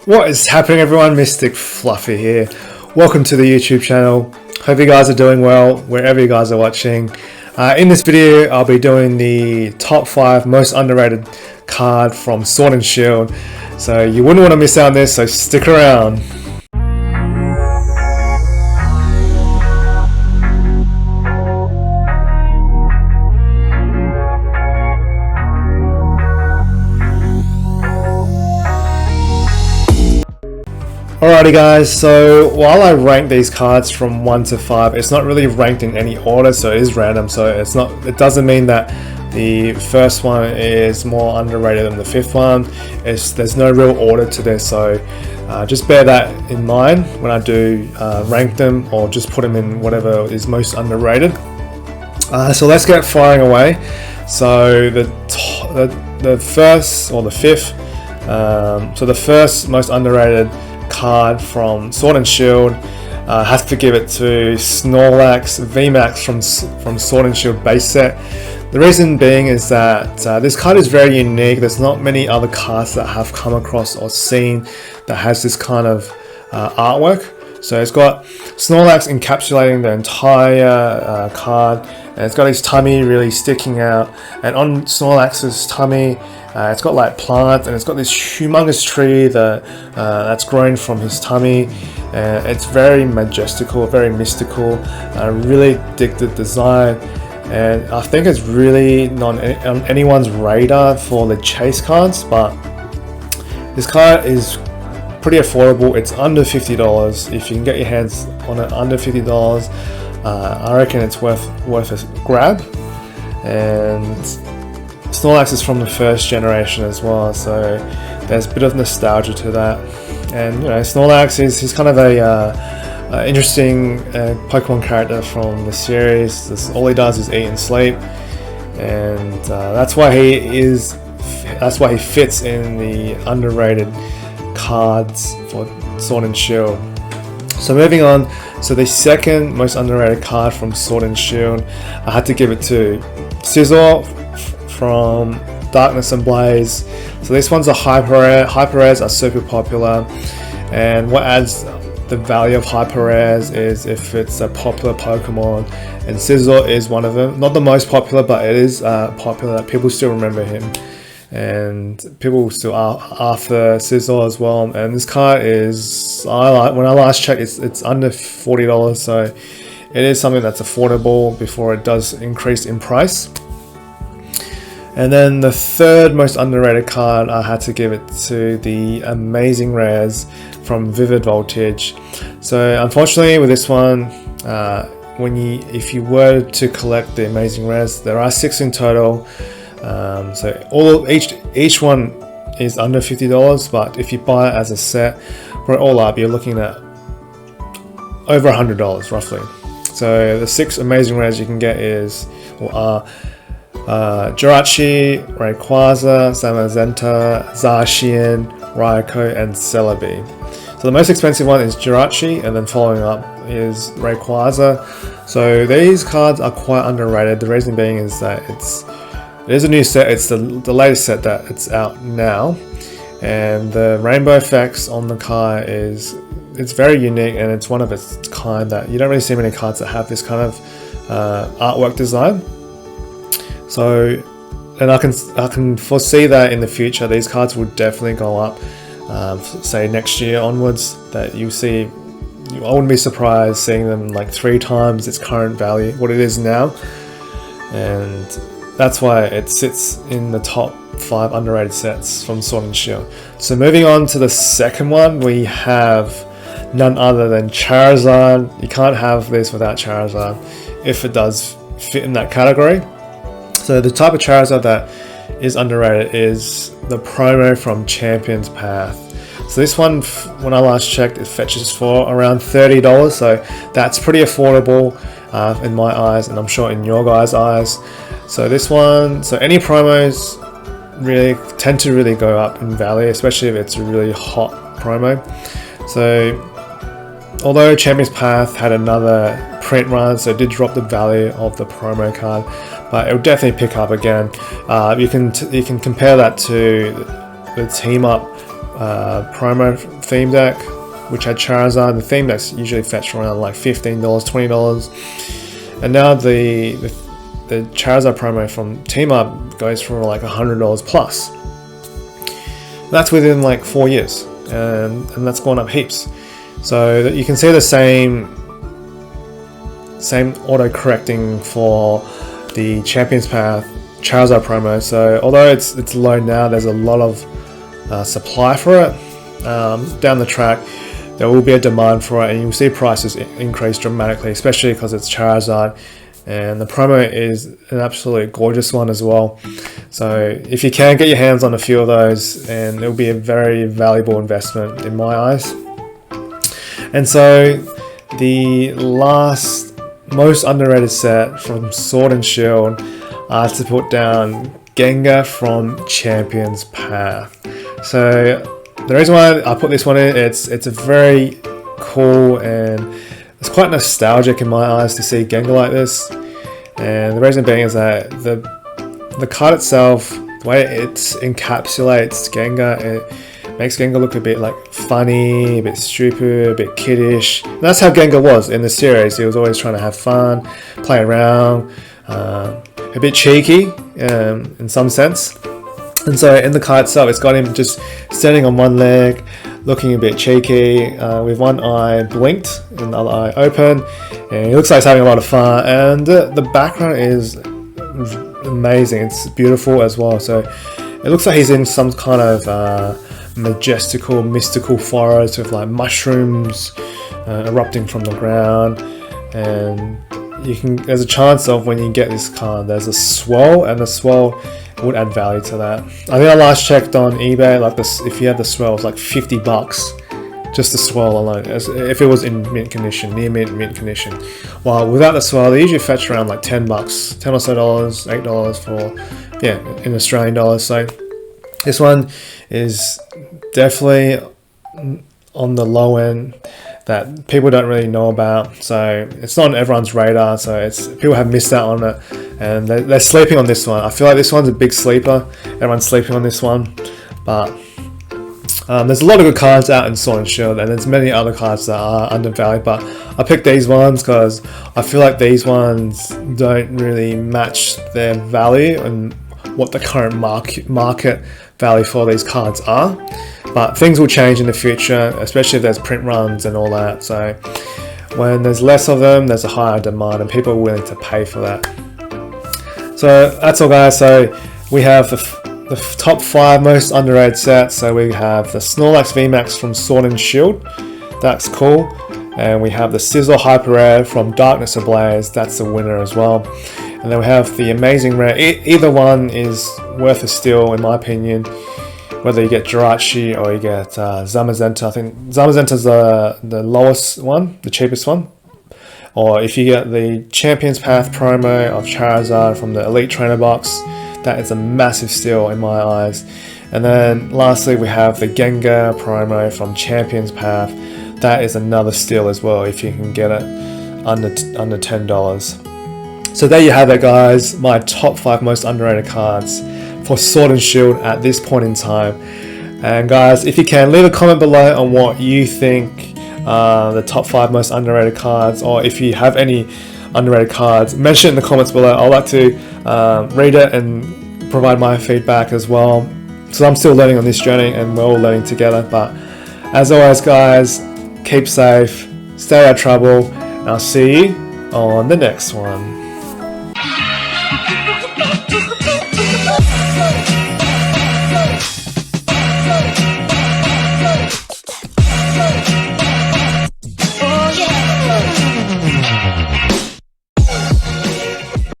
What is happening, everyone? Mystic Fluffy here. Welcome to the YouTube channel. Hope you guys are doing well wherever you guys are watching. In this video, I'll be doing the top 5 most underrated card from Sword and Shield. So you wouldn't want to miss out on this, so stick around. Alrighty guys, so while I rank these cards from 1 to 5, it's not really ranked in any order, so it is random, so it doesn't mean that the first one is more underrated than the fifth one. There's no real order to this, so just bear that in mind when I do rank them, or just put them in whatever is most underrated. So let's get firing away. So the first, or the fifth, so the first most underrated card from Sword and Shield, has to give it to Snorlax VMAX from Sword and Shield base set. The reason being is that this card is very unique. There's not many other cards that have come across or seen that has this kind of artwork. So it's got Snorlax encapsulating the entire card, and it's got his tummy really sticking out, and on Snorlax's tummy it's got like plants, and it's got this humongous tree that's grown from his tummy. It's very majestical, very mystical. I really dig the design, and I think it's really not on anyone's radar for the chase cards, but this card is pretty affordable. It's under $50. If you can get your hands on it under $50, I reckon it's worth a grab. And Snorlax is from the first generation as well, so there's a bit of nostalgia to that. And you know, Snorlax is kind of a interesting Pokemon character from the series. All he does is eat and sleep, and that's why he fits in the underrated cards for Sword and Shield. So moving on, so the second most underrated card from Sword and Shield, I had to give it to Scizor from Darkness and Blaze. So this one's a hyper rare. Hyper rares are super popular, and what adds the value of hyper rares is if it's a popular Pokemon, and Scizor is one of them. Not the most popular, but it is popular. People still remember him, and people still are after Scizor as well. And this card is, when I last checked, it's under $40, so it is something that's affordable before it does increase in price. And then the third most underrated card, I had to give it to the Amazing Rares from Vivid Voltage. So unfortunately with this one, if you were to collect the Amazing Rares, there are 6 in total. So each one is under $50, but if you buy it as a set, for it all up, you're looking at over $100 roughly. So the 6 Amazing Rares you can get are Jirachi, Rayquaza, Zamazenta, Zacian, Raikou, and Celebi. So the most expensive one is Jirachi, and then following up is Rayquaza. So these cards are quite underrated. The reason being is that it is a new set. It's the latest set that it's out now, and the rainbow effects on the card it's very unique, and it's one of its kind that you don't really see many cards that have this kind of artwork design. So, and I can foresee that in the future these cards will definitely go up. Say next year onwards, that you see, I wouldn't be surprised seeing them like 3 times its current value, what it is now, and that's why it sits in the top 5 underrated sets from Sword and Shield. So moving on to the second one, we have none other than Charizard. You can't have this without Charizard if it does fit in that category. So the type of Charizard that is underrated is the promo from Champion's Path. So this one, when I last checked, it fetches for around $30, so that's pretty affordable in my eyes, and I'm sure in your guys' eyes. So this one, so any promos really tend to really go up in value, especially if it's a really hot promo. So although Champion's Path had another print run, so it did drop the value of the promo card, but it will definitely pick up again. You can compare that to the team up promo theme deck, which had Charizard. The theme decks usually fetch around like $15, $20, and now the Charizard promo from Team Up goes for like $100 plus. That's within like 4 years, and that's gone up heaps. So that you can see the same auto correcting for the Champions Path Charizard promo. So although it's low now, there's a lot of supply for it. Down the track, there will be a demand for it, and you'll see prices increase dramatically, especially because it's Charizard, and the promo is an absolute gorgeous one as well. So if you can get your hands on a few of those, and it'll be a very valuable investment in my eyes. And so the last most underrated set from Sword and Shield, I have to put down Gengar from Champions Path. So the reason why I put this one in, it's a very cool, and it's quite nostalgic in my eyes to see Gengar like this. And the reason being is that the card itself, the way it encapsulates Gengar, it makes Gengar look a bit like funny, a bit stupid, a bit kiddish. And that's how Gengar was in the series. He was always trying to have fun, play around, a bit cheeky in some sense. And so in the card itself, it's got him just standing on one leg, looking a bit cheeky, with one eye blinked and the other eye open, and he looks like he's having a lot of fun. And the background is amazing. It's beautiful as well. So it looks like he's in some kind of majestical, mystical forest with like mushrooms erupting from the ground. And there's a chance of, when you get this card, there's a swell, and the swell would add value to that. I think I last checked on eBay, like this, if you had the swell, it was like $50 just the swell alone, as if it was in mint condition, near mint condition. While without the swell, they usually fetch around like $10, $10 or so dollars, $8 for, yeah, in Australian dollars. So this one is definitely on the low end that people don't really know about, so it's not on everyone's radar. So people have missed out on it, and they're sleeping on this one. I feel like this one's a big sleeper. Everyone's sleeping on this one, but there's a lot of good cards out in Sword and Shield, and there's many other cards that are undervalued. But I picked these ones because I feel like these ones don't really match their value and what the current market value for these cards are. But things will change in the future, especially if there's print runs and all that. So when there's less of them, there's a higher demand, and people are willing to pay for that. So that's all, guys. So we have the top 5 most underrated sets. So we have the Snorlax VMAX from Sword and Shield. That's cool. And we have the Sizzle Hyper Rare from Darkness Ablaze. That's the winner as well. And then we have the Amazing Rare. Either one is worth a steal, in my opinion. Whether you get Jirachi or you get Zamazenta. I think Zamazenta's the lowest one, the cheapest one. Or if you get the Champions Path promo of Charizard from the Elite Trainer box, that is a massive steal in my eyes. And then lastly, we have the Gengar promo from Champions Path. That is another steal as well if you can get it under $10. So there you have it, guys. My top 5 most underrated cards for Sword and Shield at this point in time. And guys, if you can, leave a comment below on what you think the top 5 most underrated cards, or if you have any underrated cards, mention it in the comments below. I'd like to read it and provide my feedback as well. So I'm still learning on this journey, and we're all learning together. But as always, guys, keep safe, stay out of trouble, and I'll see you on the next one.